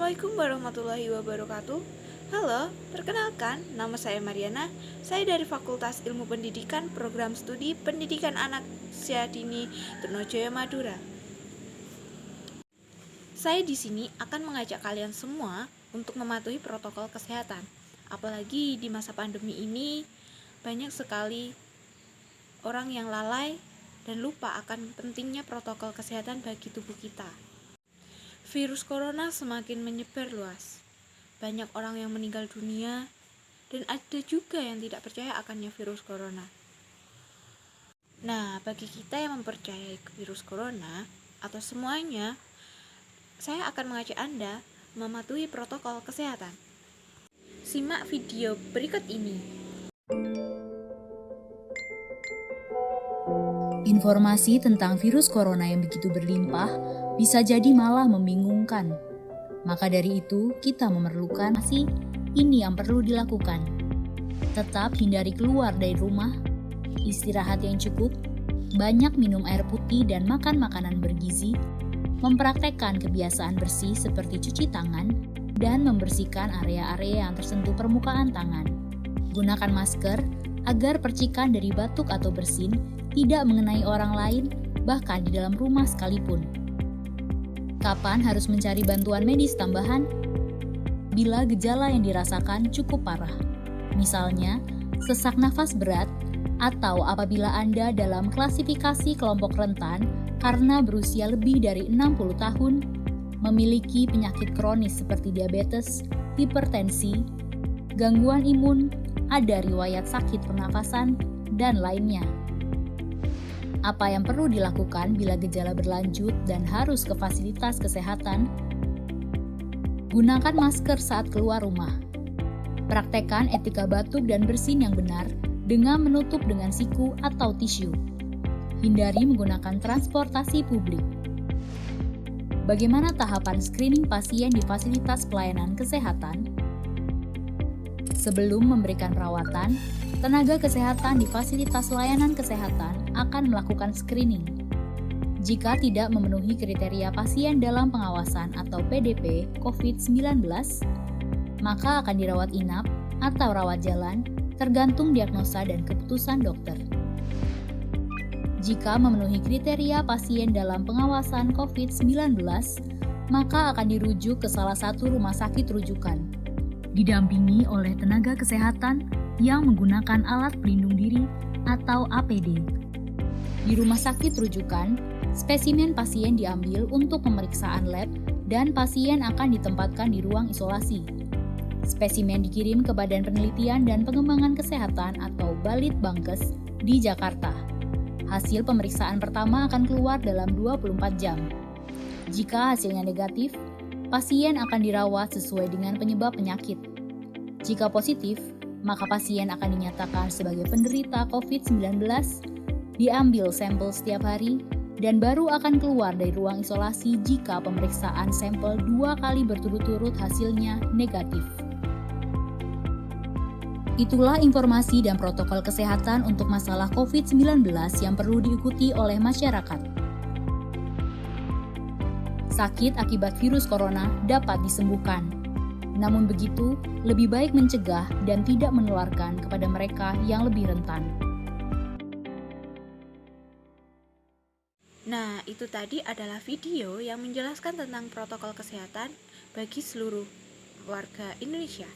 Assalamualaikum warahmatullahi wabarakatuh. Halo, perkenalkan, nama saya Mariana. Saya dari Fakultas Ilmu Pendidikan, Program Studi Pendidikan Anak Usia Dini, Trunojoyo, Madura. Saya di sini akan mengajak kalian semua untuk mematuhi protokol kesehatan. Apalagi di masa pandemi ini, banyak sekali orang yang lalai dan lupa akan pentingnya protokol kesehatan bagi tubuh kita. Virus corona semakin menyebar luas. Banyak orang yang meninggal dunia dan ada juga yang tidak percaya akannya virus corona. Nah, bagi kita yang mempercayai virus corona atau semuanya, saya akan mengajak Anda mematuhi protokol kesehatan. Simak video berikut ini. Informasi tentang virus corona yang begitu berlimpah bisa jadi malah membingungkan. Maka dari itu, kita memerlukan ini yang perlu dilakukan. Tetap hindari keluar dari rumah, istirahat yang cukup, banyak minum air putih dan makan makanan bergizi, mempraktekkan kebiasaan bersih seperti cuci tangan, dan membersihkan area-area yang tersentuh permukaan tangan. Gunakan masker agar percikan dari batuk atau bersin tidak mengenai orang lain, bahkan di dalam rumah sekalipun. Kapan harus mencari bantuan medis tambahan? Bila gejala yang dirasakan cukup parah, misalnya sesak nafas berat, atau apabila Anda dalam klasifikasi kelompok rentan karena berusia lebih dari 60 tahun, memiliki penyakit kronis seperti diabetes, hipertensi, gangguan imun, ada riwayat sakit pernafasan, dan lainnya. Apa yang perlu dilakukan bila gejala berlanjut dan harus ke fasilitas kesehatan? Gunakan masker saat keluar rumah. Praktekkan etika batuk dan bersin yang benar dengan menutup dengan siku atau tisu. Hindari menggunakan transportasi publik. Bagaimana tahapan screening pasien di fasilitas pelayanan kesehatan? Sebelum memberikan perawatan, tenaga kesehatan di fasilitas layanan kesehatan akan melakukan screening. Jika tidak memenuhi kriteria pasien dalam pengawasan atau PDP COVID-19, maka akan dirawat inap atau rawat jalan tergantung diagnosa dan keputusan dokter. Jika memenuhi kriteria pasien dalam pengawasan COVID-19, maka akan dirujuk ke salah satu rumah sakit rujukan, didampingi oleh tenaga kesehatan yang menggunakan alat pelindung diri atau APD. Di rumah sakit rujukan, spesimen pasien diambil untuk pemeriksaan lab dan pasien akan ditempatkan di ruang isolasi. Spesimen dikirim ke Badan Penelitian dan Pengembangan Kesehatan atau Balitbangkes di Jakarta. Hasil pemeriksaan pertama akan keluar dalam 24 jam. Jika hasilnya negatif, pasien akan dirawat sesuai dengan penyebab penyakit. Jika positif, maka pasien akan dinyatakan sebagai penderita COVID-19, diambil sampel setiap hari, dan baru akan keluar dari ruang isolasi jika pemeriksaan sampel 2 kali berturut-turut hasilnya negatif. Itulah informasi dan protokol kesehatan untuk masalah COVID-19 yang perlu diikuti oleh masyarakat. Sakit akibat virus corona dapat disembuhkan. Namun begitu, lebih baik mencegah dan tidak menularkan kepada mereka yang lebih rentan. Nah, itu tadi adalah video yang menjelaskan tentang protokol kesehatan bagi seluruh warga Indonesia.